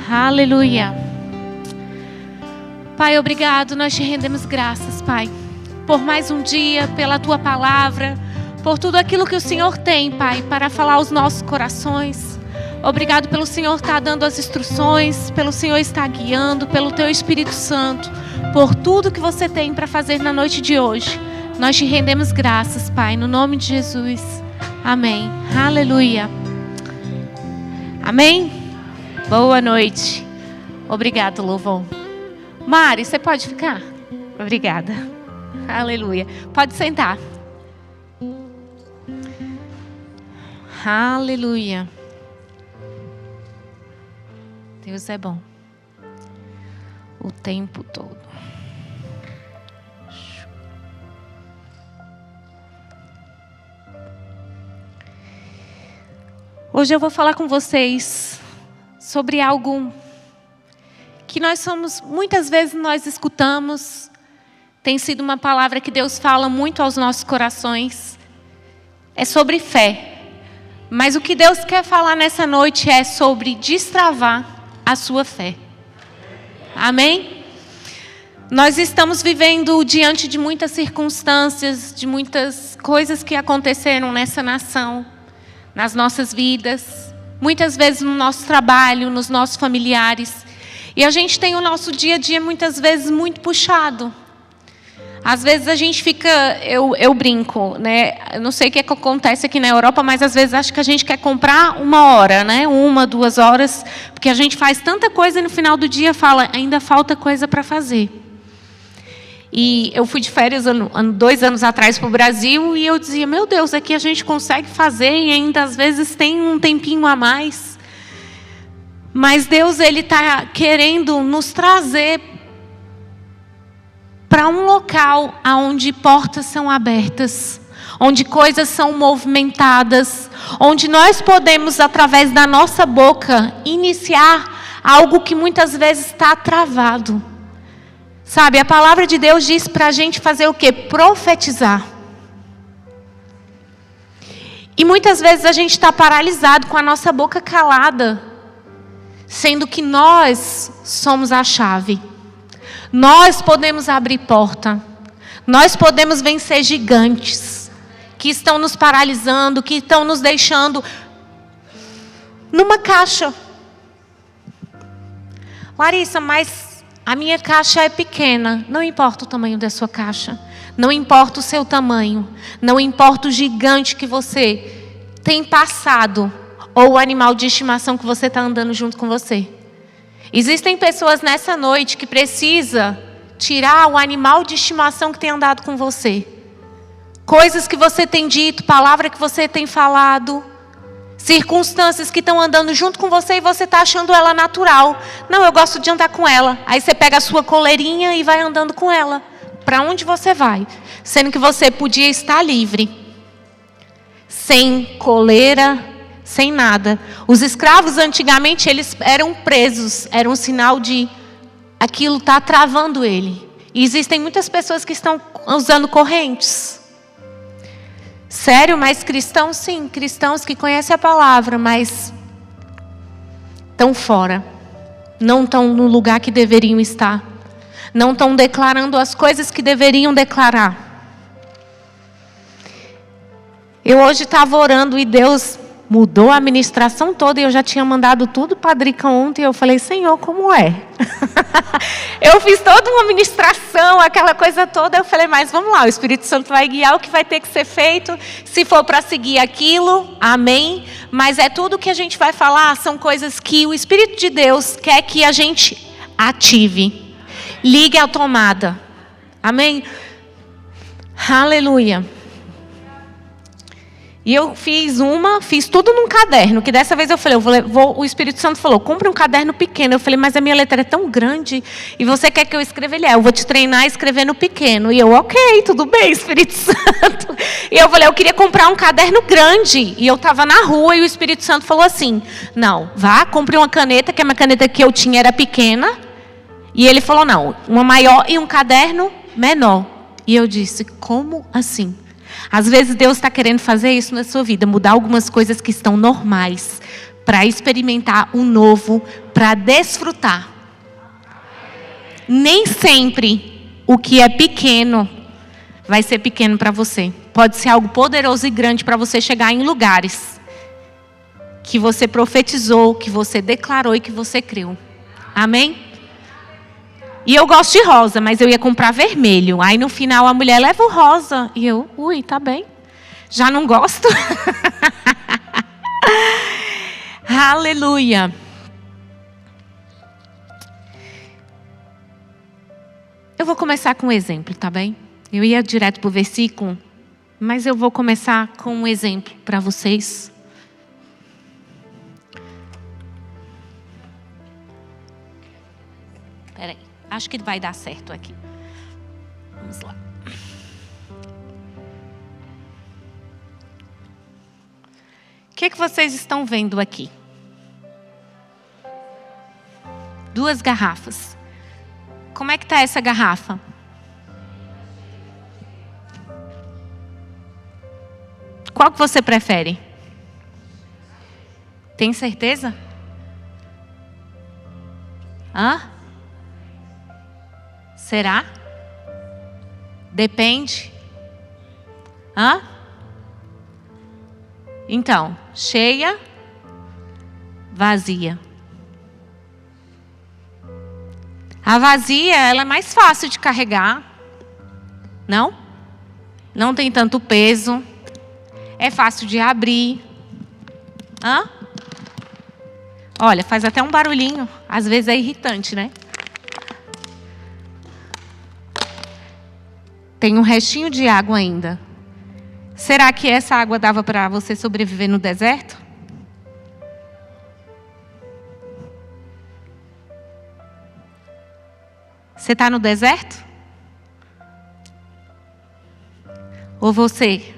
Aleluia. Pai, obrigado. Nós te rendemos graças, Pai, por mais um dia, pela tua palavra, por tudo aquilo que o Senhor tem, Pai, para falar aos nossos corações. Obrigado pelo Senhor estar dando as instruções, pelo Senhor estar guiando, pelo teu Espírito Santo, por tudo que você tem para fazer na noite de hoje. Nós te rendemos graças, Pai, no nome de Jesus. Amém. Aleluia. Amém? Boa noite. Obrigado, louvor. Mari, você pode ficar? Obrigada. Aleluia. Pode sentar. Aleluia. Deus é bom. O tempo todo. Hoje eu vou falar com vocês sobre algo que muitas vezes nós escutamos. Tem sido uma palavra que Deus fala muito aos nossos corações. É sobre fé. Mas o que Deus quer falar nessa noite é sobre destravar a sua fé. Amém? Nós estamos vivendo diante de muitas circunstâncias, de muitas coisas que aconteceram nessa nação, nas nossas vidas, muitas vezes no nosso trabalho, nos nossos familiares. E a gente tem o nosso dia a dia muitas vezes muito puxado. Às vezes a gente fica, eu brinco, né? Eu não sei o que acontece aqui na Europa, mas às vezes acho que a gente quer comprar 1 hora, né? 1, 2 horas, porque a gente faz tanta coisa e no final do dia fala, ainda falta coisa para fazer. E eu fui de férias 2 anos atrás para o Brasil e eu dizia, meu Deus, aqui a gente consegue fazer e ainda às vezes tem um tempinho a mais. Mas Deus, Ele está querendo nos trazer para um local onde portas são abertas, onde coisas são movimentadas, onde nós podemos, através da nossa boca, iniciar algo que muitas vezes está travado. Sabe, a palavra de Deus diz para a gente fazer o quê? Profetizar. E muitas vezes a gente está paralisado com a nossa boca calada, sendo que nós somos a chave. Nós podemos abrir porta. Nós podemos vencer gigantes que estão nos paralisando, que estão nos deixando numa caixa. Larissa, mas a minha caixa é pequena. Não importa o tamanho da sua caixa. Não importa o seu tamanho. Não importa o gigante que você tem passado. Ou o animal de estimação que você está andando junto com você. Existem pessoas nessa noite que precisam tirar o animal de estimação que tem andado com você. Coisas que você tem dito, palavra que você tem falado. Circunstâncias que estão andando junto com você e você está achando ela natural. Não, eu gosto de andar com ela. Aí você pega a sua coleirinha e vai andando com ela. Para onde você vai? Sendo que você podia estar livre. Sem coleira, sem nada. Os escravos antigamente eles eram presos. Era um sinal de aquilo está travando ele. E existem muitas pessoas que estão usando correntes. Sério, mas cristãos sim. Cristãos que conhecem a palavra, mas estão fora. Não estão no lugar que deveriam estar. Não estão declarando as coisas que deveriam declarar. Eu hoje estava orando e Deus mudou a ministração toda e eu já tinha mandado tudo para a Drica ontem. Eu falei, Senhor, como é? Eu fiz toda uma ministração, aquela coisa toda. Eu falei, mas vamos lá, o Espírito Santo vai guiar o que vai ter que ser feito. Se for para seguir aquilo, amém. Mas é tudo que a gente vai falar, são coisas que o Espírito de Deus quer que a gente ative. Ligue a tomada. Amém? Aleluia. E eu fiz tudo num caderno, que dessa vez eu falei, o Espírito Santo falou, compre um caderno pequeno. Eu falei, mas a minha letra é tão grande, e você quer que eu escreva? Ele eu vou te treinar a escrever no pequeno. E eu, ok, tudo bem, Espírito Santo. E eu falei, eu queria comprar um caderno grande. E eu estava na rua e o Espírito Santo falou assim, não, vá, compre uma caneta, que a minha caneta que eu tinha era pequena. E ele falou, não, uma maior e um caderno menor. E eu disse, como assim? Às vezes Deus está querendo fazer isso na sua vida, mudar algumas coisas que estão normais, para experimentar o novo, para desfrutar. Nem sempre o que é pequeno vai ser pequeno para você. Pode ser algo poderoso e grande para você chegar em lugares que você profetizou, que você declarou e que você creu. Amém? E eu gosto de rosa, mas eu ia comprar vermelho. Aí no final a mulher leva o rosa. E eu, tá bem. Já não gosto. Aleluia. Eu vou começar com um exemplo, tá bem? Eu ia direto para o versículo, mas eu vou começar com um exemplo para vocês. Peraí, acho que vai dar certo aqui. Vamos lá. O que vocês estão vendo aqui? 2 garrafas. Como é que está essa garrafa? Qual que você prefere? Tem certeza? Será? Depende. Então, cheia, vazia. A vazia, ela é mais fácil de carregar. Não? Não tem tanto peso. É fácil de abrir. Olha, faz até um barulhinho. Às vezes é irritante, né? Tem um restinho de água ainda. Será que essa água dava para você sobreviver no deserto? Você está no deserto? Ou você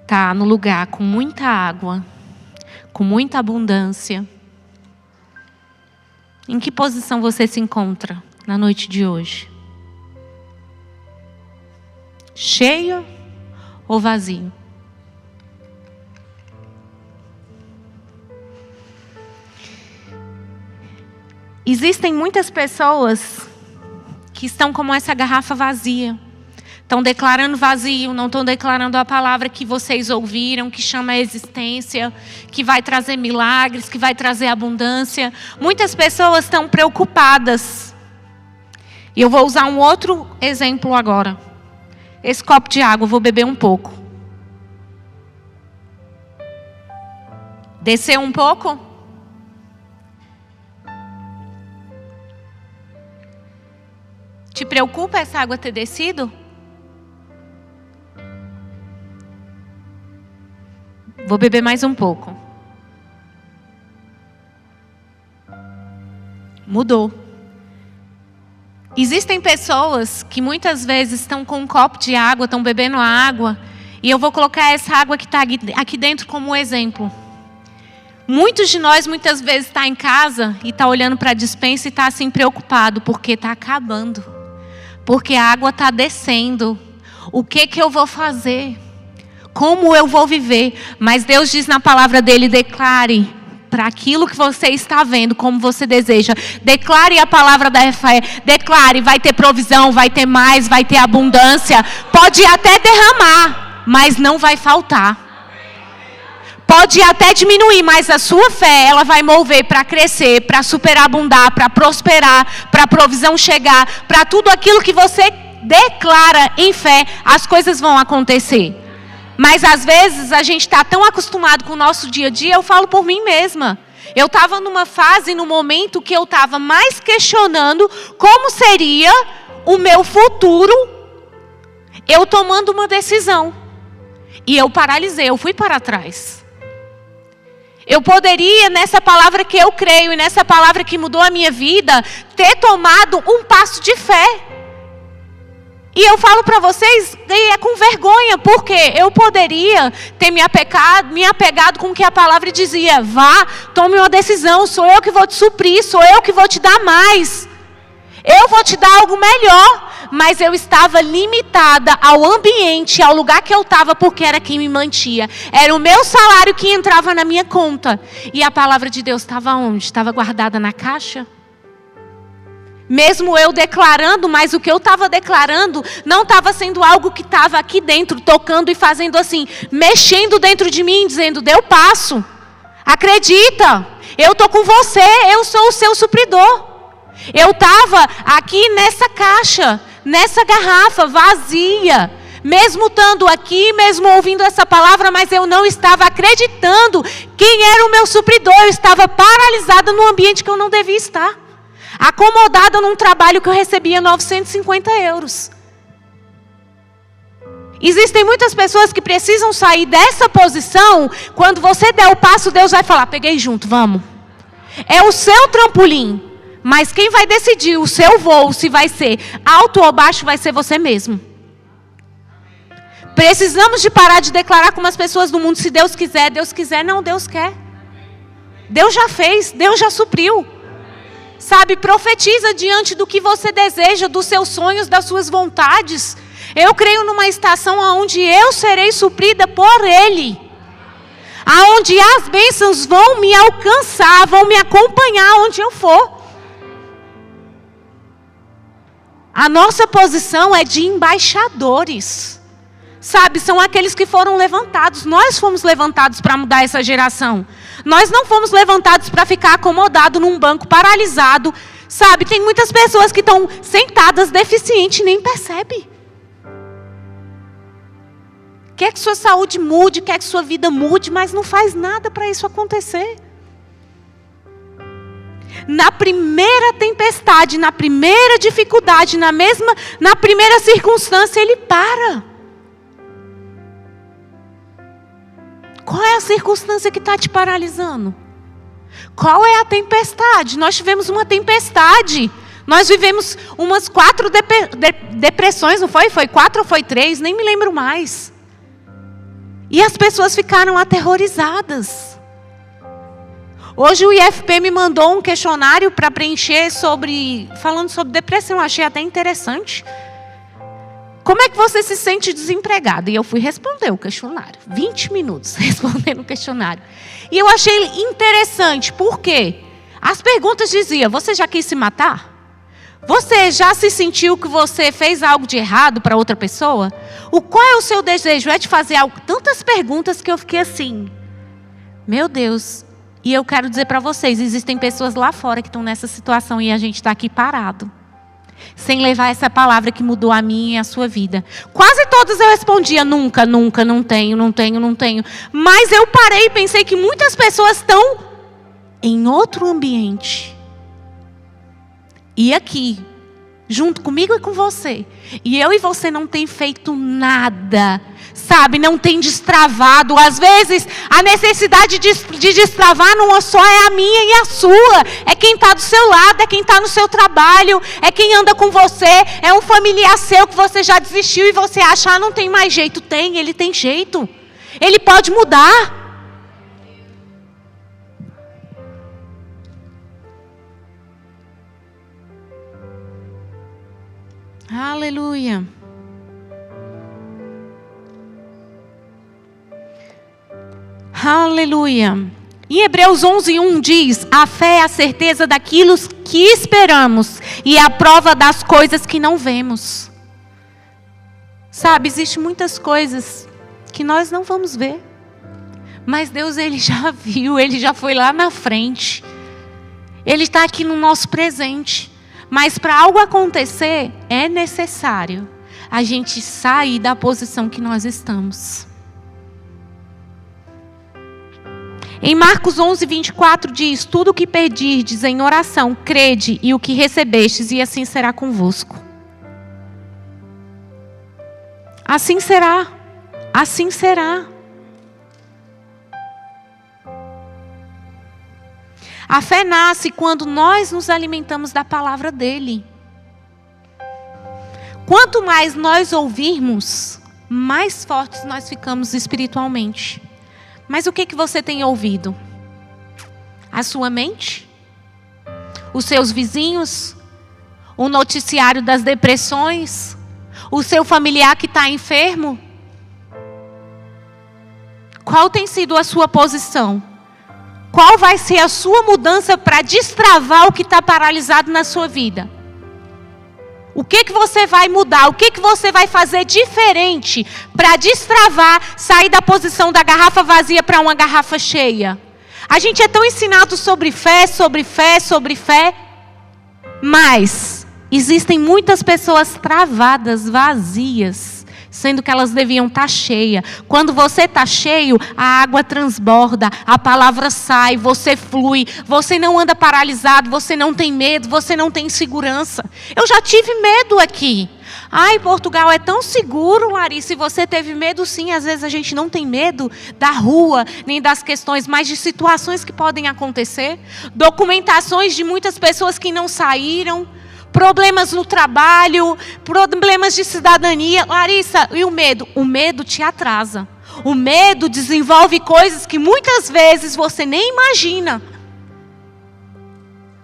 está no lugar com muita água, com muita abundância? Em que posição você se encontra na noite de hoje? Cheio ou vazio? Existem muitas pessoas que estão como essa garrafa vazia. Estão declarando vazio, não estão declarando a palavra que vocês ouviram, que chama a existência, que vai trazer milagres, que vai trazer abundância. Muitas pessoas estão preocupadas. E eu vou usar um outro exemplo agora. Esse copo de água, eu vou beber um pouco. Desceu um pouco? Te preocupa essa água ter descido? Vou beber mais um pouco. Mudou. Existem pessoas que muitas vezes estão com um copo de água, estão bebendo a água, e eu vou colocar essa água que está aqui dentro como exemplo. Muitos de nós muitas vezes está em casa e está olhando para a despensa e está assim preocupado, porque está acabando. Porque a água está descendo. O que eu vou fazer? Como eu vou viver? Mas Deus diz na palavra dele, declare para aquilo que você está vendo, como você deseja. Declare a palavra da fé. Declare, vai ter provisão, vai ter mais, vai ter abundância. Pode até derramar, mas não vai faltar. Pode até diminuir, mas a sua fé, ela vai mover para crescer, para superabundar, para prosperar, para a provisão chegar, para tudo aquilo que você declara em fé, as coisas vão acontecer. Mas às vezes a gente está tão acostumado com o nosso dia a dia, eu falo por mim mesma. Eu estava numa fase, num momento que eu estava mais questionando como seria o meu futuro, eu tomando uma decisão. E eu paralisei, eu fui para trás. Eu poderia, nessa palavra que eu creio e nessa palavra que mudou a minha vida, ter tomado um passo de fé. E eu falo para vocês, e é com vergonha, porque eu poderia ter me apegado com o que a palavra dizia. Vá, tome uma decisão, sou eu que vou te suprir, sou eu que vou te dar mais. Eu vou te dar algo melhor. mas eu estava limitada ao ambiente, ao lugar que eu estava, porque era quem me mantia. Era o meu salário que entrava na minha conta. E a palavra de Deus estava onde? Estava guardada na caixa? Mesmo eu declarando, mas o que eu estava declarando não estava sendo algo que estava aqui dentro, tocando e fazendo assim, mexendo dentro de mim, dizendo, dê o passo. Acredita, eu estou com você, eu sou o seu supridor. Eu estava aqui nessa caixa, nessa garrafa vazia, mesmo estando aqui, mesmo ouvindo essa palavra, mas eu não estava acreditando quem era o meu supridor. Eu estava paralisada num ambiente que eu não devia estar. Acomodada num trabalho que eu recebia 950 euros. Existem muitas pessoas que precisam sair dessa posição. Quando você der o passo, Deus vai falar, peguei junto, vamos. É o seu trampolim. Mas quem vai decidir o seu voo, se vai ser alto ou baixo, vai ser você mesmo. Precisamos de parar de declarar como as pessoas do mundo, se Deus quiser, Deus quiser, não, Deus quer. Deus já fez, Deus já supriu. Sabe, profetiza diante do que você deseja, dos seus sonhos, das suas vontades. Eu creio numa estação onde eu serei suprida por Ele. Aonde as bênçãos vão me alcançar, vão me acompanhar onde eu for. A nossa posição é de embaixadores. Sabe, são aqueles que foram levantados. Nós fomos levantados para mudar essa geração. Nós não fomos levantados para ficar acomodado num banco paralisado. Sabe, tem muitas pessoas que estão sentadas deficientes e nem percebem. Quer que sua saúde mude, quer que sua vida mude, mas não faz nada para isso acontecer. Na primeira tempestade, na primeira dificuldade, na primeira circunstância, ele para. Qual é a circunstância que está te paralisando? Qual é a tempestade? Nós tivemos uma tempestade. Nós vivemos umas 4 depressões, não foi? Foi 4 ou foi 3? Nem me lembro mais. E as pessoas ficaram aterrorizadas. Hoje o IFP me mandou um questionário para preencher falando sobre depressão. Eu achei até interessante. Como é que você se sente desempregado? E eu fui responder o questionário. 20 minutos respondendo o questionário. E eu achei interessante. Por quê? As perguntas diziam, você já quis se matar? Você já se sentiu que você fez algo de errado para outra pessoa? Qual é o seu desejo? É de fazer algo? Tantas perguntas que eu fiquei assim. Meu Deus. E eu quero dizer para vocês, existem pessoas lá fora que estão nessa situação e a gente está aqui parado. Sem levar essa palavra que mudou a minha e a sua vida. Quase todas eu respondia, nunca, nunca, não tenho. Mas eu parei e pensei que muitas pessoas estão em outro ambiente. E aqui, junto comigo e com você. E eu e você não tem feito nada. Sabe, não tem destravado. Às vezes, a necessidade de destravar não só é a minha e a sua. É quem está do seu lado, é quem está no seu trabalho, é quem anda com você. É um familiar seu que você já desistiu e você acha, não tem mais jeito. Tem, ele tem jeito. Ele pode mudar. Aleluia. Aleluia. Em Hebreus 11:1 diz, a fé é a certeza daquilo que esperamos e é a prova das coisas que não vemos. Sabe, existem muitas coisas que nós não vamos ver. Mas Deus, Ele já viu, Ele já foi lá na frente. Ele está aqui no nosso presente. Mas para algo acontecer, é necessário a gente sair da posição que nós estamos. Em Marcos 11:24 diz, tudo o que pedirdes em oração, crede, e o que recebestes, e assim será convosco. Assim será. Assim será. A fé nasce quando nós nos alimentamos da palavra dele. Quanto mais nós ouvirmos, mais fortes nós ficamos espiritualmente. Mas o que você tem ouvido? A sua mente? Os seus vizinhos? o noticiário das depressões, o seu familiar que está enfermo? Qual tem sido a sua posição? Qual vai ser a sua mudança para destravar o que está paralisado na sua vida? O que você vai mudar? O que você vai fazer diferente para destravar, sair da posição da garrafa vazia para uma garrafa cheia? A gente é tão ensinado sobre fé, sobre fé, sobre fé, mas existem muitas pessoas travadas, vazias, sendo que elas deviam estar cheias. Quando você está cheio, a água transborda, a palavra sai, você flui, você não anda paralisado, você não tem medo, você não tem insegurança. Eu já tive medo aqui. Ai, Portugal é tão seguro, Larissa, e você teve medo sim. Às vezes a gente não tem medo da rua, nem das questões, mas de situações que podem acontecer. Documentações de muitas pessoas que não saíram. Problemas no trabalho, problemas de cidadania. Larissa, e o medo? O medo te atrasa. O medo desenvolve coisas que muitas vezes você nem imagina.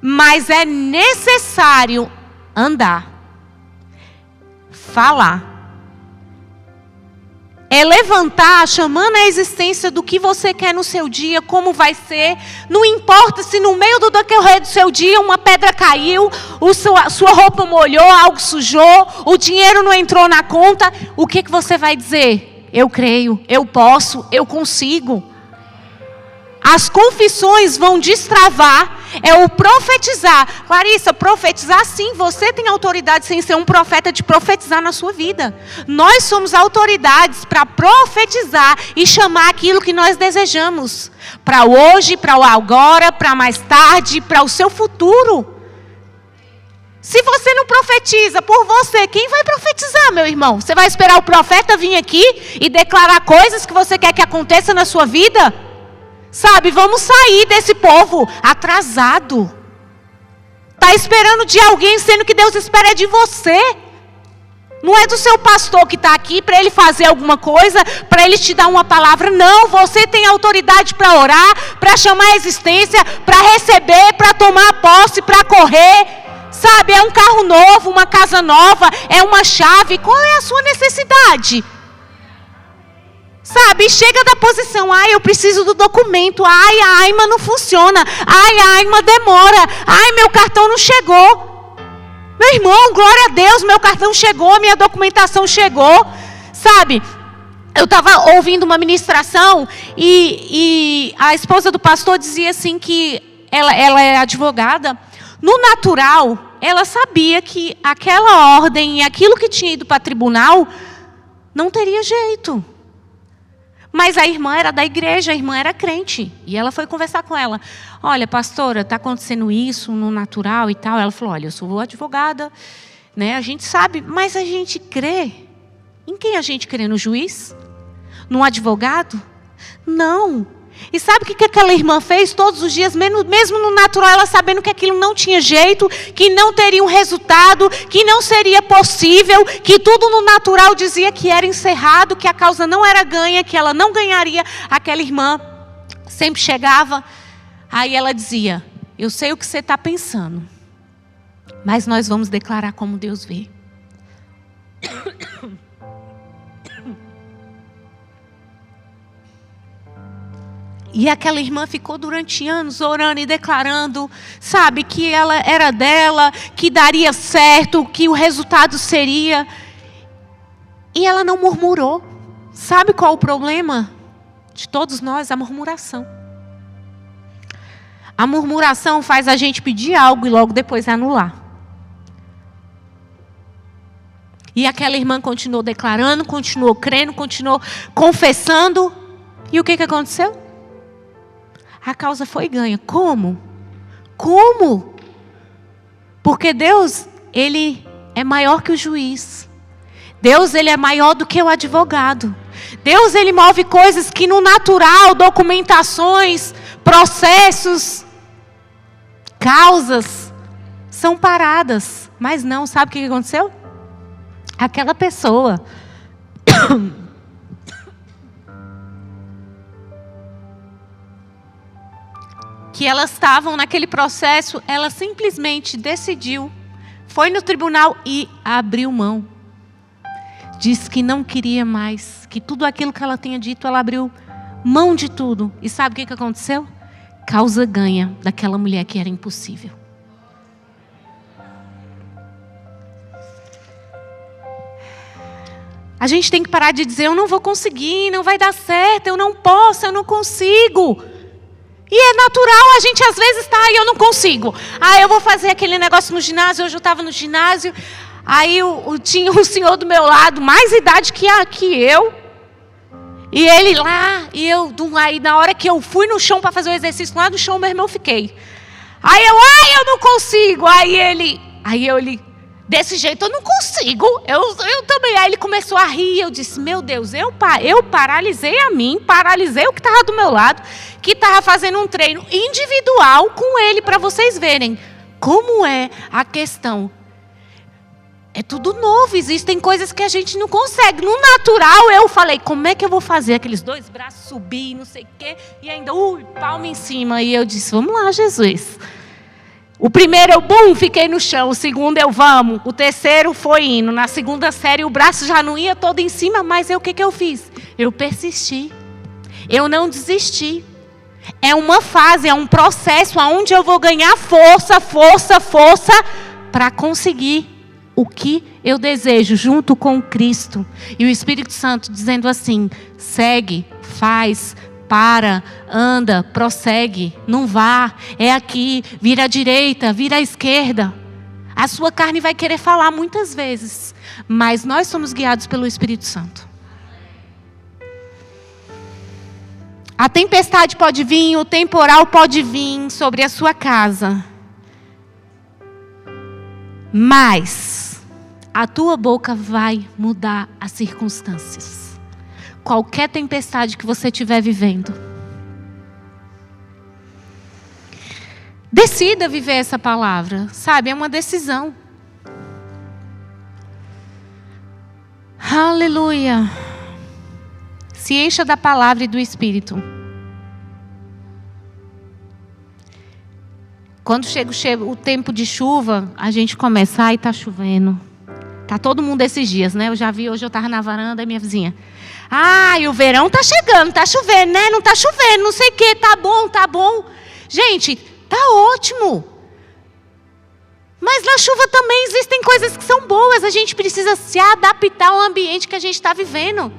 Mas é necessário andar, falar. É levantar, chamando a existência do que você quer no seu dia, como vai ser. Não importa se no meio do decorrer do seu dia uma pedra caiu, sua roupa molhou, algo sujou, o dinheiro não entrou na conta. O que você vai dizer? Eu creio, eu posso, eu consigo. As confissões vão destravar, é o profetizar. Larissa, profetizar sim, você tem autoridade sem ser um profeta de profetizar na sua vida. Nós somos autoridades para profetizar e chamar aquilo que nós desejamos. Para hoje, para o agora, para mais tarde, para o seu futuro. Se você não profetiza por você, quem vai profetizar, meu irmão? Você vai esperar o profeta vir aqui e declarar coisas que você quer que aconteça na sua vida? Sabe, vamos sair desse povo atrasado. Está esperando de alguém, sendo que Deus espera de você. Não é do seu pastor que está aqui para ele fazer alguma coisa, para ele te dar uma palavra. Não, você tem autoridade para orar, para chamar a existência, para receber, para tomar posse, para correr. Sabe, é um carro novo, uma casa nova, é uma chave. Qual é a sua necessidade? Sabe, chega da posição, ai, eu preciso do documento, ai, a AIMA não funciona, ai, a AIMA demora, ai, meu cartão não chegou. Meu irmão, glória a Deus, meu cartão chegou, minha documentação chegou. Sabe, eu estava ouvindo uma ministração e a esposa do pastor dizia assim que ela é advogada. No natural, ela sabia que aquela ordem e aquilo que tinha ido para tribunal não teria jeito. Mas a irmã era da igreja, a irmã era crente. E ela foi conversar com ela. Olha, pastora, está acontecendo isso no natural e tal. Ela falou, olha, eu sou advogada, né? A gente sabe, mas a gente crê. Em quem a gente crê? No juiz? No advogado? Não. E sabe o que aquela irmã fez todos os dias, mesmo no natural, ela sabendo que aquilo não tinha jeito, que não teria um resultado, que não seria possível, que tudo no natural dizia que era encerrado, que a causa não era ganha, que ela não ganharia. Aquela irmã sempre chegava, aí ela dizia, eu sei o que você está pensando, mas nós vamos declarar como Deus vê. E aquela irmã ficou durante anos orando e declarando, sabe, que ela era dela, que daria certo, que o resultado seria. E ela não murmurou. Sabe qual o problema de todos nós? A murmuração. A murmuração faz a gente pedir algo e logo depois anular. E aquela irmã continuou declarando, continuou crendo, continuou confessando. E o que aconteceu? A causa foi ganha. Como? Como? Porque Deus, Ele é maior que o juiz. Deus, Ele é maior do que o advogado. Deus, Ele move coisas que no natural, documentações, processos, causas, são paradas. Mas não, sabe o que aconteceu? Aquela pessoa que elas estavam naquele processo, ela simplesmente decidiu foi no tribunal e abriu mão. Disse que não queria mais, que tudo aquilo que ela tinha dito, ela abriu mão de tudo. E sabe o que aconteceu? Causa ganha daquela mulher que era impossível. A gente tem que parar de dizer, eu não vou conseguir, não vai dar certo, eu não posso, eu não consigo. E é natural, a gente às vezes está, eu não consigo. Eu vou fazer aquele negócio no ginásio, hoje eu estava no ginásio, aí tinha um senhor do meu lado, mais idade que eu. E ele lá, e aí na hora que eu fui no chão para fazer o exercício lá no chão, meu irmão, fiquei. Aí eu não consigo. Aí ele, desse jeito eu não consigo, eu também. Aí ele começou a rir, eu disse, meu Deus, eu paralisei paralisei o que estava do meu lado, que estava fazendo um treino individual com ele, para vocês verem como é a questão. É tudo novo, existem coisas que a gente não consegue. No natural, eu falei, como é que eu vou fazer aqueles 2 braços subir, não sei o quê, e ainda, palma em cima. E eu disse, vamos lá, Jesus. O primeiro eu, fiquei no chão. O segundo eu, vamos. O terceiro foi indo. Na segunda série, o braço já não ia todo em cima, mas o que eu fiz? Eu persisti. Eu não desisti. É uma fase, é um processo onde eu vou ganhar força para conseguir o que eu desejo, junto com Cristo. E o Espírito Santo dizendo assim, segue, faz, para, anda, prossegue, não vá, é aqui, vira à direita, vira à esquerda. A sua carne vai querer falar muitas vezes, mas nós somos guiados pelo Espírito Santo. A tempestade pode vir, o temporal pode vir sobre a sua casa, mas a tua boca vai mudar as circunstâncias. Qualquer tempestade que você estiver vivendo, decida viver essa palavra, sabe? É uma decisão. Aleluia. Se encha da palavra e do Espírito. Quando chega o tempo de chuva, a gente começa, está chovendo. Tá todo mundo esses dias, né? Eu já vi, hoje eu estava na varanda, minha vizinha. E o verão tá chegando, tá chovendo, né? Não tá chovendo, não sei o que, tá bom. Gente, tá ótimo. Mas na chuva também existem coisas que são boas. A gente precisa se adaptar ao ambiente que a gente está vivendo.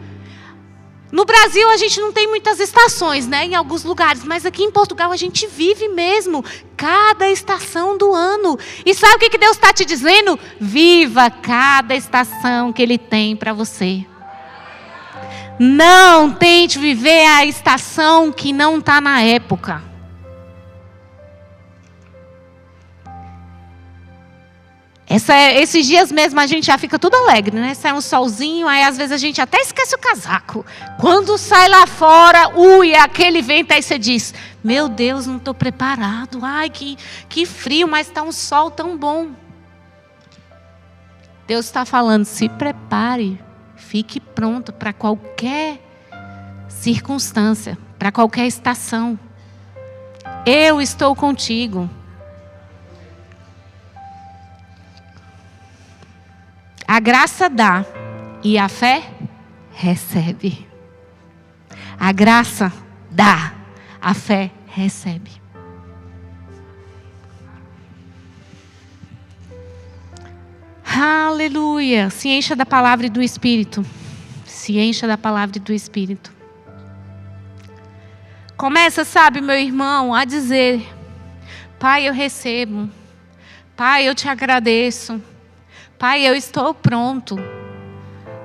No Brasil a gente não tem muitas estações, né? Em alguns lugares. Mas aqui em Portugal a gente vive mesmo cada estação do ano. E sabe o que Deus está te dizendo? Viva cada estação que Ele tem para você. Não tente viver a estação que não está na época. Esses dias mesmo a gente já fica tudo alegre, né? Sai um solzinho, aí às vezes a gente até esquece o casaco. Quando sai lá fora, aquele vento, aí você diz, meu Deus, não estou preparado. Ai, que frio, mas está um sol tão bom. Deus está falando, se prepare, fique pronto para qualquer circunstância, para qualquer estação. Eu estou contigo. A graça dá e a fé recebe. A graça dá, a fé recebe. Aleluia. Se encha da palavra e do Espírito. Se encha da palavra e do Espírito. Começa, sabe, meu irmão, a dizer, Pai, eu recebo. Pai, eu te agradeço. Pai, eu estou pronto.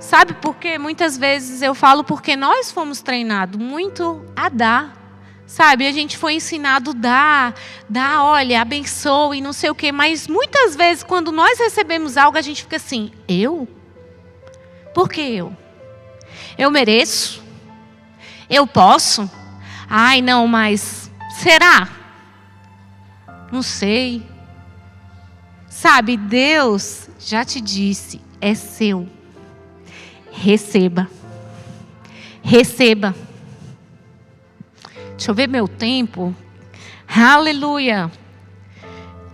Sabe por quê? Muitas vezes eu falo porque nós fomos treinados muito a dar. Sabe, a gente foi ensinado a dar, olha, abençoe, não sei o quê. Mas muitas vezes quando nós recebemos algo, a gente fica assim, eu? Por que eu? Eu mereço? Eu posso? Ai, não, mas será? Não sei. Sabe, Deus já te disse, é seu. Receba. Receba. Deixa eu ver meu tempo. Aleluia.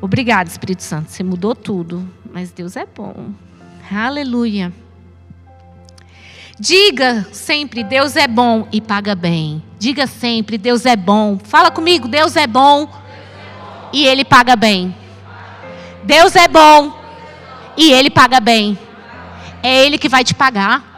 Obrigada, Espírito Santo. Você mudou tudo. Mas Deus é bom. Aleluia. Diga sempre, Deus é bom e paga bem. Diga sempre, Deus é bom. Fala comigo, Deus é bom e Ele paga bem. Deus é bom e Ele paga bem. É Ele que vai te pagar.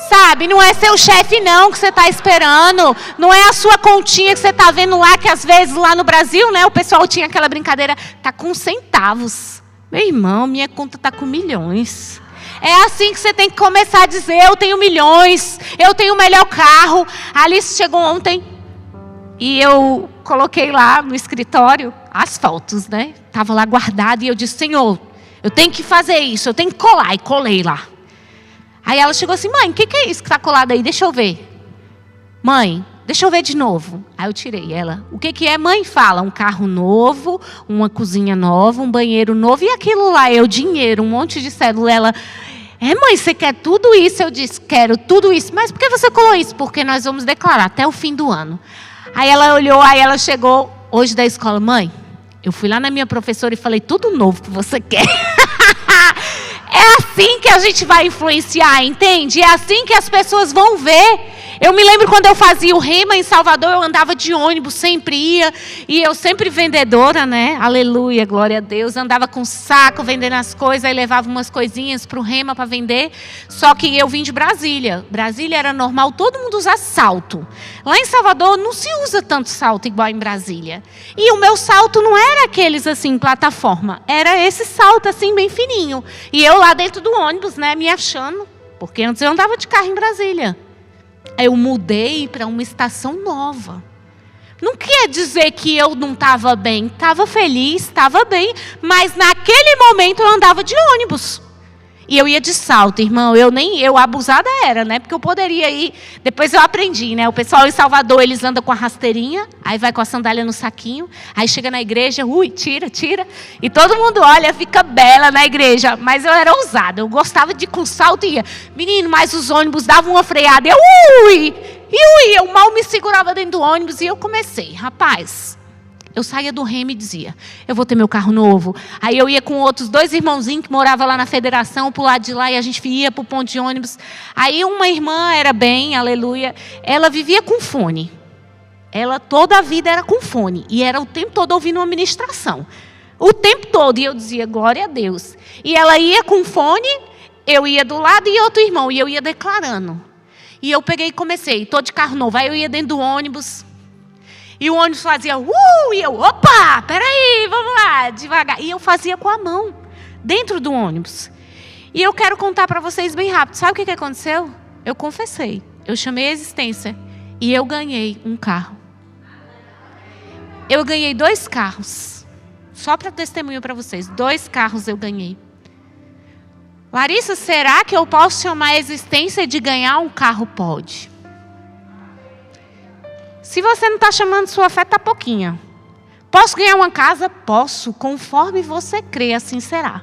Sabe, não é seu chefe não que você está esperando. Não é a sua continha que você está vendo lá, que às vezes lá no Brasil, né, o pessoal tinha aquela brincadeira, tá com centavos. Meu irmão, minha conta tá com milhões. É assim que você tem que começar a dizer, eu tenho milhões, eu tenho o melhor carro. A Alice chegou ontem e eu coloquei lá no escritório as fotos, né? Estava lá guardada e eu disse, Senhor, eu tenho que fazer isso, eu tenho que colar. E colei lá. Aí ela chegou assim, mãe, o que é isso que está colado aí? Deixa eu ver. Mãe, deixa eu ver de novo. Aí eu tirei ela. O que é, mãe? Fala, um carro novo, uma cozinha nova, um banheiro novo. E aquilo lá, dinheiro, um monte de cédula. Ela, mãe, você quer tudo isso? Eu disse, quero tudo isso. Mas por que você colou isso? Porque nós vamos declarar até o fim do ano. Aí ela olhou, aí ela chegou hoje da escola. Mãe, eu fui lá na minha professora e falei, tudo novo que você quer. É assim que a gente vai influenciar, entende? É assim que as pessoas vão ver. Eu me lembro quando eu fazia o Rema em Salvador, eu andava de ônibus, sempre ia. E eu sempre vendedora, né? Aleluia, glória a Deus. Andava com saco, vendendo as coisas, aí levava umas coisinhas para o Rema para vender. Só que eu vim de Brasília. Brasília era normal todo mundo usar salto. Lá em Salvador não se usa tanto salto igual em Brasília. E o meu salto não era aqueles assim, plataforma. Era esse salto assim, bem fininho. E eu lá dentro do ônibus, né, me achando. Porque antes eu andava de carro em Brasília. Eu mudei para uma estação nova. Não quer dizer que eu não estava bem. Estava feliz, estava bem. Mas naquele momento eu andava de ônibus. E eu ia de salto, irmão. Eu abusada era, né? Porque eu poderia ir. Depois eu aprendi, né? O pessoal em Salvador, eles andam com a rasteirinha. Aí vai com a sandália no saquinho. Aí chega na igreja, tira. E todo mundo olha, fica bela na igreja. Mas eu era ousada. Eu gostava de ir com salto e ia. Menino, mas os ônibus davam uma freada. Eu mal me segurava dentro do ônibus. E eu comecei, rapaz. Eu saía do Rema e dizia, eu vou ter meu carro novo. Aí eu ia com outros 2 irmãozinhos que moravam lá na federação, pro lado de lá, e a gente ia pro ponto de ônibus. Aí uma irmã era bem, aleluia, ela vivia com fone. Ela toda a vida era com fone. E era o tempo todo ouvindo uma ministração. O tempo todo. E eu dizia, glória a Deus. E ela ia com fone, eu ia do lado e outro irmão. E eu ia declarando. E eu peguei e comecei, tô de carro novo. Aí eu ia dentro do ônibus. E o ônibus fazia, e eu, opa, peraí, vamos lá, devagar. E eu fazia com a mão, dentro do ônibus. E eu quero contar para vocês bem rápido. Sabe o que aconteceu? Eu confessei, eu chamei a existência e eu ganhei um carro. Eu ganhei 2 carros. Só para testemunho para vocês, 2 carros eu ganhei. Larissa, será que eu posso chamar a existência de ganhar um carro? Pode. Se você não está chamando sua fé, está pouquinha. Posso ganhar uma casa? Posso. Conforme você crê, assim será.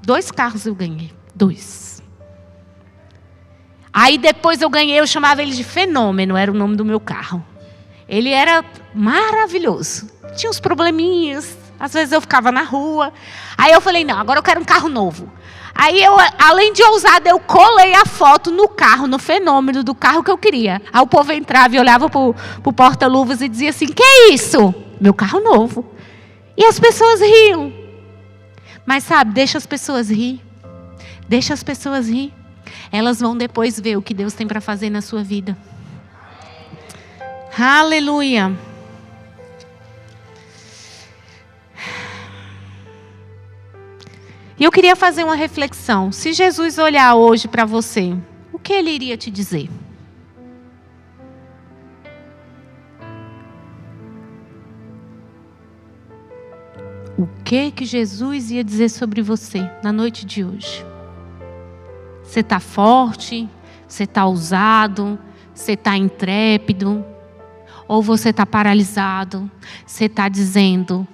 2 carros eu ganhei. 2. Aí depois eu chamava ele de Fenômeno, era o nome do meu carro. Ele era maravilhoso. Tinha uns probleminhas. Às vezes eu ficava na rua. Aí eu falei, não, agora eu quero um carro novo. Aí eu, além de ousada, eu colei a foto no carro, no Fenômeno do carro que eu queria. Aí o povo entrava e olhava pro porta-luvas e dizia assim, que é isso? Meu carro novo. E as pessoas riam. Mas sabe, deixa as pessoas rir. Deixa as pessoas rir. Elas vão depois ver o que Deus tem para fazer na sua vida. Aleluia. E eu queria fazer uma reflexão. Se Jesus olhar hoje para você, o que Ele iria te dizer? O que Jesus ia dizer sobre você na noite de hoje? Você está forte? Você está ousado? Você está intrépido? Ou você está paralisado? Você está dizendo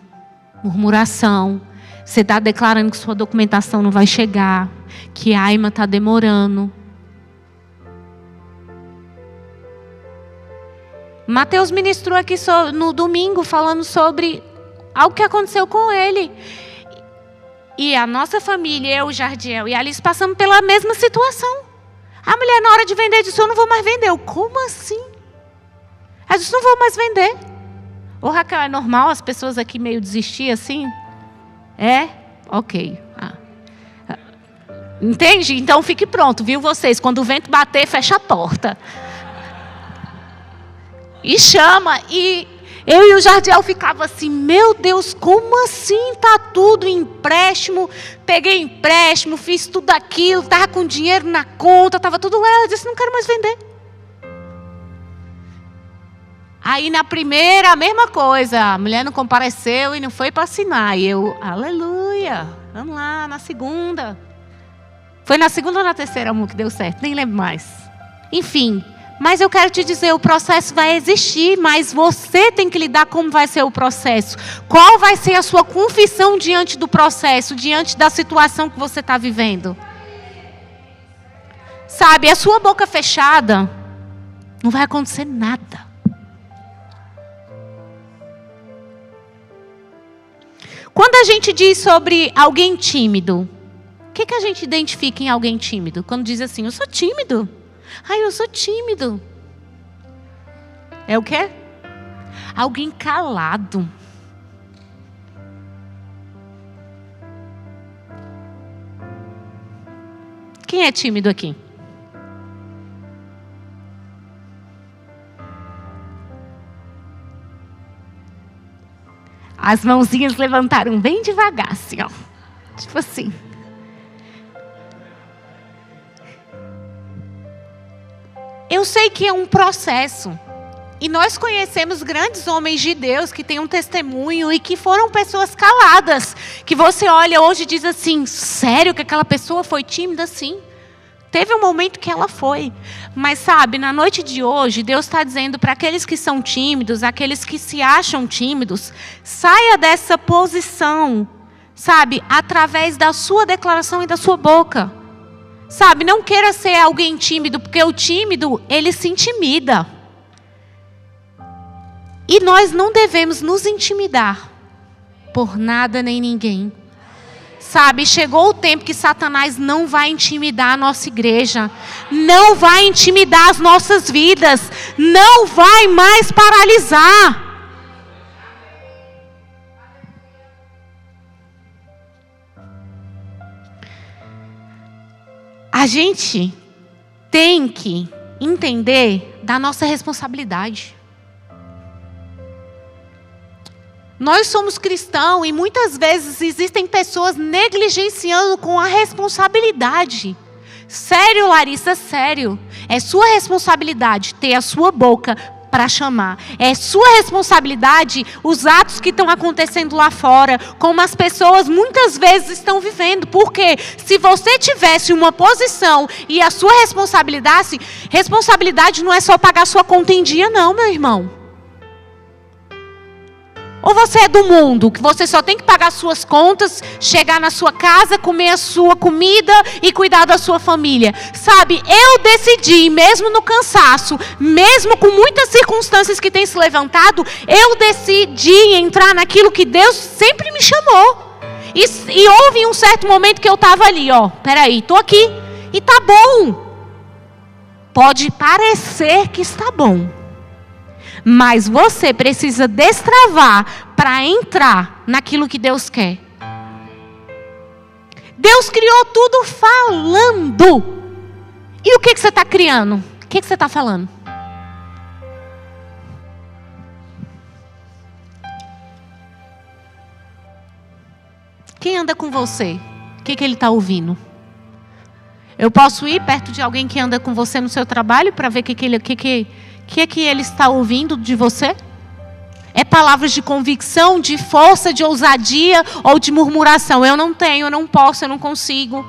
murmuração? Você está declarando que sua documentação não vai chegar, que a AIMA está demorando. Mateus ministrou aqui no domingo falando sobre algo que aconteceu com ele. E a nossa família, eu, Jardiel e Alice, passamos pela mesma situação. A mulher, na hora de vender, disse: eu não vou mais vender. Eu, como assim? Ela disse: não vou mais vender. Ô, Raquel, é normal as pessoas aqui meio desistir assim? É? Ok. Entende? Então fique pronto, viu vocês? Quando o vento bater, fecha a porta. E chama. E eu e o Jardiel ficava assim: meu Deus, como assim? Tá tudo empréstimo. Peguei empréstimo, fiz tudo aquilo, estava com dinheiro na conta, estava tudo lá. Ela disse: não quero mais vender. Aí na primeira, a mesma coisa. A mulher não compareceu e não foi para assinar. E eu, aleluia, vamos lá, na segunda. Foi na segunda ou na terceira, amor, que deu certo? Nem lembro mais. Enfim, mas eu quero te dizer, o processo vai existir, mas você tem que lidar como vai ser o processo. Qual vai ser a sua confissão diante do processo, diante da situação que você está vivendo? Sabe, a sua boca fechada, não vai acontecer nada. Quando a gente diz sobre alguém tímido, o que a gente identifica em alguém tímido? Quando diz assim: eu sou tímido. Ai, eu sou tímido. É o quê? Alguém calado. Quem é tímido aqui? As mãozinhas levantaram bem devagar, assim, ó. Tipo assim. Eu sei que é um processo. E nós conhecemos grandes homens de Deus que têm um testemunho e que foram pessoas caladas. Que você olha hoje e diz assim: sério que aquela pessoa foi tímida? Sim. Teve um momento que ela foi. Mas sabe, na noite de hoje, Deus está dizendo para aqueles que são tímidos, aqueles que se acham tímidos: saia dessa posição, sabe, através da sua declaração e da sua boca. Sabe, não queira ser alguém tímido, porque o tímido, ele se intimida. E nós não devemos nos intimidar por nada nem ninguém. Sabe, chegou o tempo que Satanás não vai intimidar a nossa igreja. Não vai intimidar as nossas vidas. Não vai mais paralisar. A gente tem que entender da nossa responsabilidade. Nós somos cristãos e muitas vezes existem pessoas negligenciando com a responsabilidade. Sério, Larissa, sério. É sua responsabilidade ter a sua boca para chamar. É sua responsabilidade os atos que estão acontecendo lá fora, como as pessoas muitas vezes estão vivendo. Porque se você tivesse uma posição e a sua responsabilidade não é só pagar sua conta em dia, não, meu irmão. Ou você é do mundo, que você só tem que pagar suas contas, chegar na sua casa, comer a sua comida e cuidar da sua família. Sabe, eu decidi, mesmo no cansaço, mesmo com muitas circunstâncias que têm se levantado, eu decidi entrar naquilo que Deus sempre me chamou. E houve um certo momento que eu estava ali, ó, peraí, estou aqui e tá bom. Pode parecer que está bom. Mas você precisa destravar para entrar naquilo que Deus quer. Deus criou tudo falando. E o que você está criando? O que você está falando? Quem anda com você? O que ele está ouvindo? Eu posso ir perto de alguém que anda com você no seu trabalho para ver o que ele está ouvindo de você? É palavras de convicção, de força, de ousadia ou de murmuração? Eu não tenho, eu não posso, eu não consigo.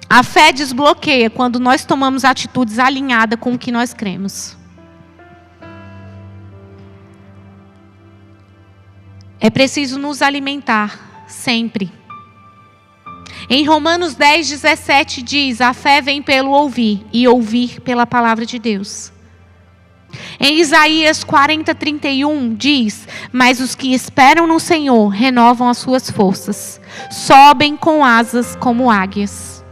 A fé desbloqueia quando nós tomamos atitudes alinhadas com o que nós cremos. É preciso nos alimentar sempre. Em Romanos 10:17 diz: a fé vem pelo ouvir, e ouvir pela palavra de Deus. Em Isaías 40:31 diz: mas os que esperam no Senhor renovam as suas forças, sobem com asas como águias.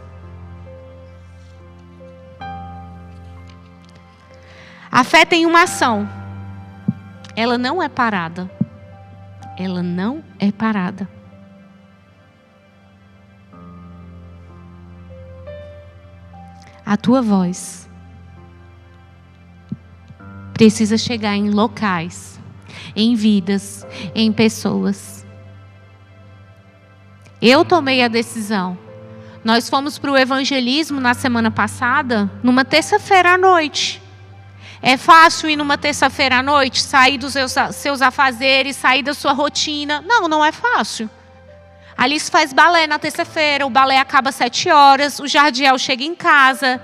A fé tem uma ação. Ela não é parada. Ela não é parada. A tua voz precisa chegar em locais, em vidas, em pessoas. Eu tomei a decisão. Nós fomos para o evangelismo na semana passada, numa terça-feira à noite. É fácil ir numa terça-feira à noite, sair dos seus afazeres, sair da sua rotina? Não, não é fácil. Alice faz balé na terça-feira, o balé acaba às 7 horas, o Jardiel chega em casa.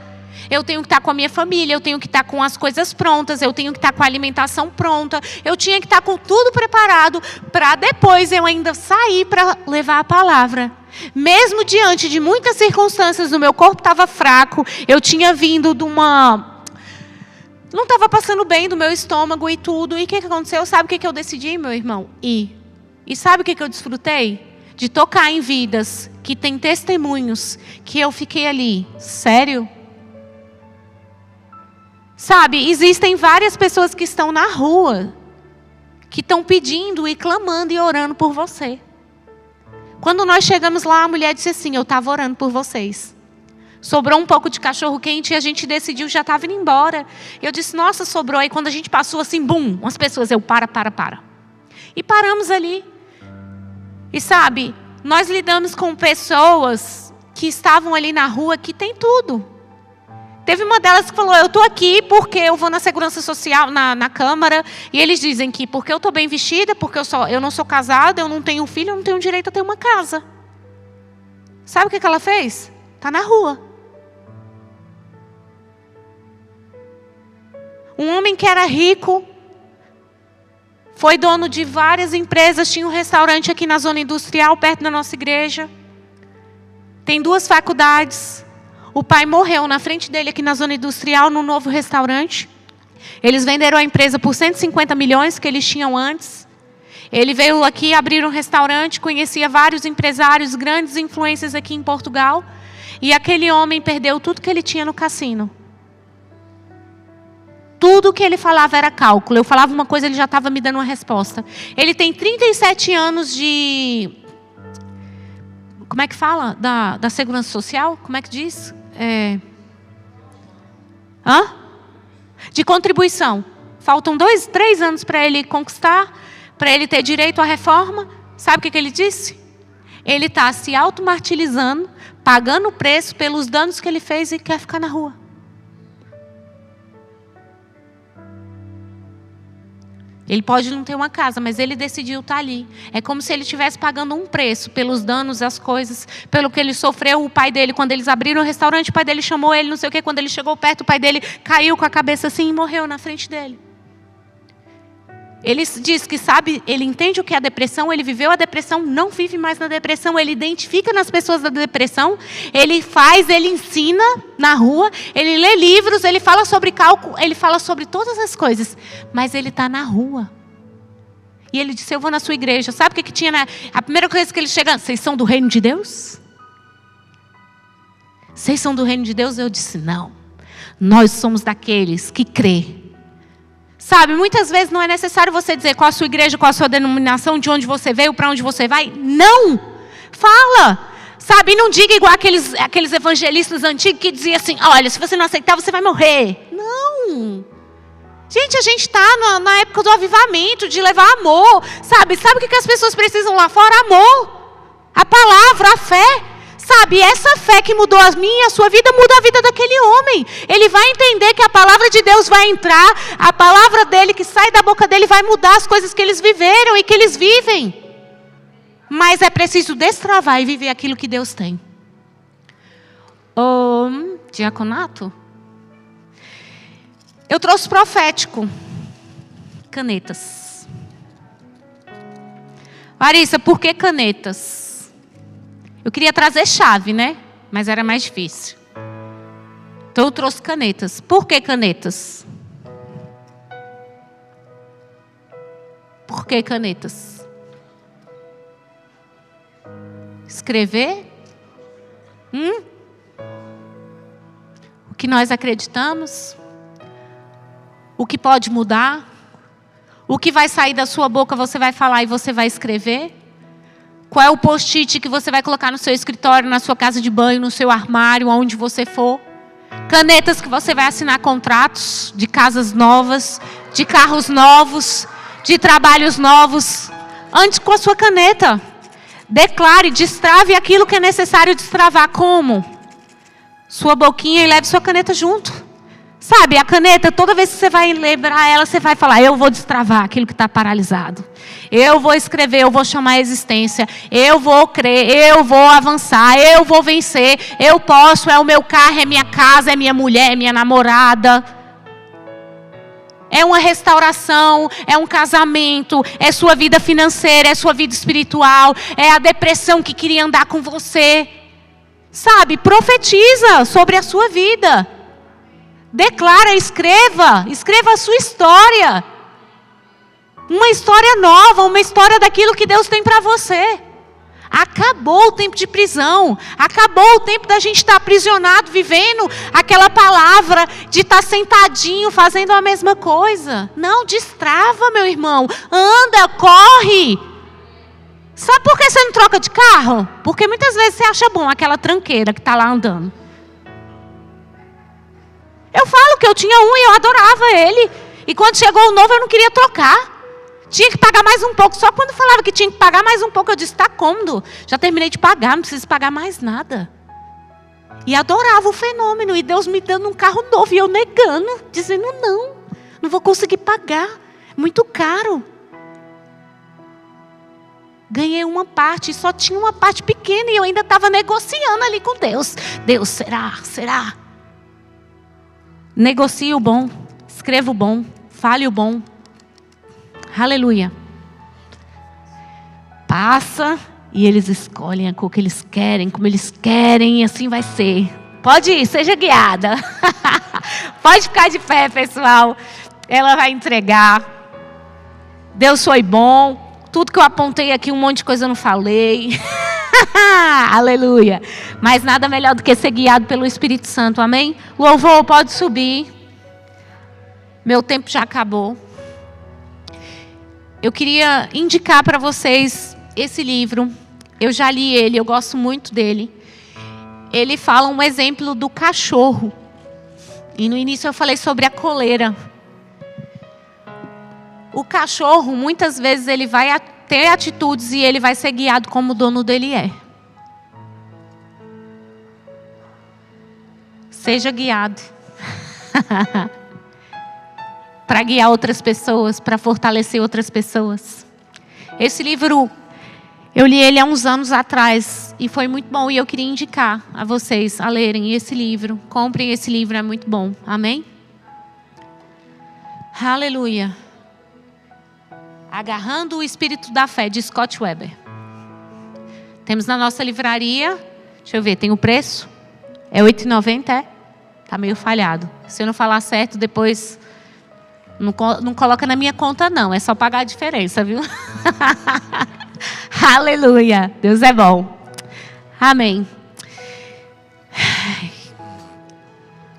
Eu tenho que estar com a minha família, eu tenho que estar com as coisas prontas, eu tenho que estar com a alimentação pronta. Eu tinha que estar com tudo preparado para depois eu ainda sair para levar a palavra. Mesmo diante de muitas circunstâncias, o meu corpo estava fraco, eu tinha vindo de uma... Não estava passando bem do meu estômago e tudo. E o que aconteceu? Sabe o que eu decidi, meu irmão? Ir. E sabe o que eu desfrutei? De tocar em vidas que tem testemunhos que eu fiquei ali. Sério? Sabe, existem várias pessoas que estão na rua, que estão pedindo e clamando e orando por você. Quando nós chegamos lá, a mulher disse assim: eu estava orando por vocês. Sobrou um pouco de cachorro quente e a gente decidiu, já estava indo embora. Eu disse: nossa, sobrou. Aí quando a gente passou assim, bum, umas pessoas, eu para. E paramos ali. E sabe, nós lidamos com pessoas que estavam ali na rua, que tem tudo. Teve uma delas que falou: eu estou aqui porque eu vou na segurança social, na Câmara, e eles dizem que porque eu estou bem vestida, porque eu não sou casada, eu não tenho filho, eu não tenho direito a ter uma casa. Sabe o que ela fez? Está na rua. Um homem que era rico, foi dono de várias empresas, tinha um restaurante aqui na zona industrial, perto da nossa igreja. Tem 2 faculdades. O pai morreu na frente dele aqui na zona industrial, num novo restaurante. Eles venderam a empresa por 150 milhões que eles tinham antes. Ele veio aqui abrir um restaurante, conhecia vários empresários, grandes influências aqui em Portugal. E aquele homem perdeu tudo que ele tinha no cassino. Tudo que ele falava era cálculo. Eu falava uma coisa, ele já estava me dando uma resposta. Ele tem 37 anos de... Como é que fala? Da segurança social? Como é que diz? De contribuição. Faltam 2, 3 anos para ele conquistar, para ele ter direito à reforma. Sabe o que ele disse? Ele está se automartirizando, pagando o preço pelos danos que ele fez e quer ficar na rua. Ele pode não ter uma casa, mas ele decidiu estar ali. É como se ele estivesse pagando um preço pelos danos, as coisas, pelo que ele sofreu. O pai dele, quando eles abriram o restaurante, o pai dele chamou ele, não sei o quê. Quando ele chegou perto, o pai dele caiu com a cabeça assim e morreu na frente dele. Ele diz que sabe, ele entende o que é a depressão, ele viveu a depressão, não vive mais na depressão, ele identifica nas pessoas da depressão, ele ensina na rua, ele lê livros, ele fala sobre cálculo, ele fala sobre todas as coisas, mas ele está na rua. E ele disse: eu vou na sua igreja. Sabe o que tinha a primeira coisa que ele chega: vocês são do reino de Deus? Vocês são do reino de Deus? Eu disse: não, nós somos daqueles que crê. Sabe, muitas vezes não é necessário você dizer qual a sua igreja, qual a sua denominação, de onde você veio, para onde você vai. Não! Fala! Sabe, não diga igual aqueles evangelistas antigos que diziam assim: olha, se você não aceitar, você vai morrer. Não! Gente, a gente está na época do avivamento, de levar amor. Sabe o que as pessoas precisam lá fora? Amor. A palavra, a fé. Sabe, essa fé que mudou a minha e a sua vida, muda a vida daquele homem. Ele vai entender que a palavra de Deus vai entrar, a palavra dele que sai da boca dele vai mudar as coisas que eles viveram e que eles vivem. Mas é preciso destravar e viver aquilo que Deus tem. Diaconato? Eu trouxe profético. Canetas. Larissa, por que canetas? Eu queria trazer chave, né? Mas era mais difícil. Então eu trouxe canetas. Por que canetas? Por que canetas? Escrever? O que nós acreditamos? O que pode mudar? O que vai sair da sua boca você vai falar e você vai escrever? Qual é o post-it que você vai colocar no seu escritório, na sua casa de banho, no seu armário, aonde você for? Canetas que você vai assinar contratos de casas novas, de carros novos, de trabalhos novos. Antes com a sua caneta. Declare, destrave aquilo que é necessário destravar. Como? Sua boquinha e leve sua caneta junto. Sabe, a caneta, toda vez que você vai lembrar ela, você vai falar, eu vou destravar aquilo que está paralisado. Eu vou escrever, eu vou chamar a existência. Eu vou crer, eu vou avançar, eu vou vencer. Eu posso, é o meu carro, é minha casa, é minha mulher, é minha namorada. É uma restauração, é um casamento, é sua vida financeira, é sua vida espiritual, é a depressão que queria andar com você. Sabe, profetiza sobre a sua vida. Declara, escreva a sua história. Uma história nova, uma história daquilo que Deus tem para você. Acabou o tempo de prisão. Acabou o tempo da gente estar aprisionado, vivendo aquela palavra de estar sentadinho, fazendo a mesma coisa. Não, destrava, meu irmão. Anda, corre. Sabe por que você não troca de carro? Porque muitas vezes você acha bom aquela tranqueira que está lá andando. Eu falo que eu tinha um e eu adorava ele. E quando chegou o novo eu não queria trocar. Tinha que pagar mais um pouco. Só quando falava que tinha que pagar mais um pouco eu disse, está cômodo. Já terminei de pagar, não preciso pagar mais nada. E adorava o fenômeno. E Deus me dando um carro novo e eu negando. Dizendo não vou conseguir pagar. Muito caro. Ganhei uma parte, só tinha uma parte pequena e eu ainda estava negociando ali com Deus. Deus, será? Negocie o bom, escreva o bom, fale o bom. Aleluia. Passa e eles escolhem a cor que eles querem, como eles querem, e assim vai ser. Pode ir, seja guiada. Pode ficar de pé, pessoal. Ela vai entregar. Deus foi bom. Tudo que eu apontei aqui, um monte de coisa eu não falei. Aleluia. Mas nada melhor do que ser guiado pelo Espírito Santo, amém? Louvor, pode subir. Meu tempo já acabou. Eu queria indicar para vocês esse livro. Eu já li ele, eu gosto muito dele. Ele fala um exemplo do cachorro. E no início eu falei sobre a coleira. O cachorro, muitas vezes, ele vai ter atitudes e ele vai ser guiado como o dono dele é. Seja guiado. Para guiar outras pessoas, para fortalecer outras pessoas. Esse livro, eu li ele há uns anos atrás e foi muito bom. E eu queria indicar a vocês a lerem esse livro. Comprem esse livro, é muito bom. Amém? Aleluia. Agarrando o Espírito da Fé, de Scott Weber. Temos na nossa livraria. Deixa eu ver, tem o preço? É R$ 8,90, é? Está meio falhado. Se eu não falar certo, depois não coloca na minha conta, não. É só pagar a diferença, viu? Aleluia. Deus é bom. Amém.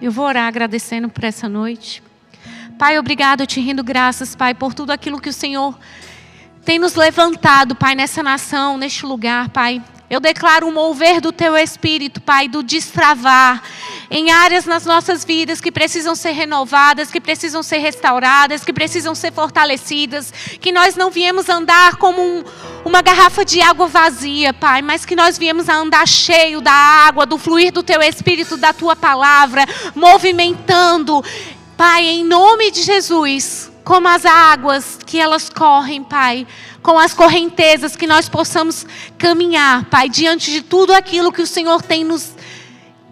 Eu vou orar agradecendo por essa noite. Pai, obrigado, eu te rendo graças, Pai, por tudo aquilo que o Senhor tem nos levantado, Pai, nessa nação, neste lugar, Pai. Eu declaro um mover do Teu Espírito, Pai, do destravar em áreas nas nossas vidas que precisam ser renovadas, que precisam ser restauradas, que precisam ser fortalecidas, que nós não viemos andar como uma garrafa de água vazia, Pai, mas que nós viemos a andar cheio da água, do fluir do Teu Espírito, da Tua palavra, movimentando, Pai, em nome de Jesus, como as águas que elas correm, Pai, com as correntezas, que nós possamos caminhar, Pai, diante de tudo aquilo que o Senhor tem nos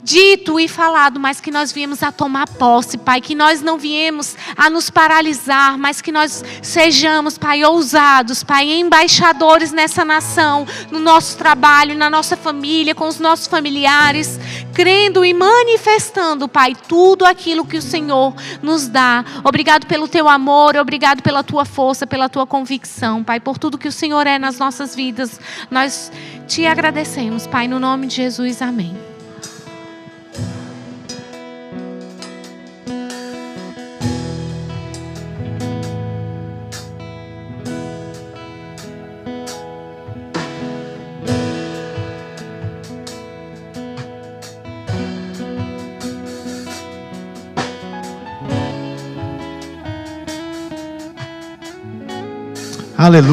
dito e falado, mas que nós viemos a tomar posse, Pai, que nós não viemos a nos paralisar, mas que nós sejamos, Pai, ousados, Pai, embaixadores nessa nação, no nosso trabalho, na nossa família, com os nossos familiares, crendo e manifestando, Pai, tudo aquilo que o Senhor nos dá. Obrigado pelo Teu amor, obrigado pela Tua força, pela Tua convicção, Pai, por tudo que o Senhor é nas nossas vidas. Nós Te agradecemos, Pai, no nome de Jesus, amém. Aleluia.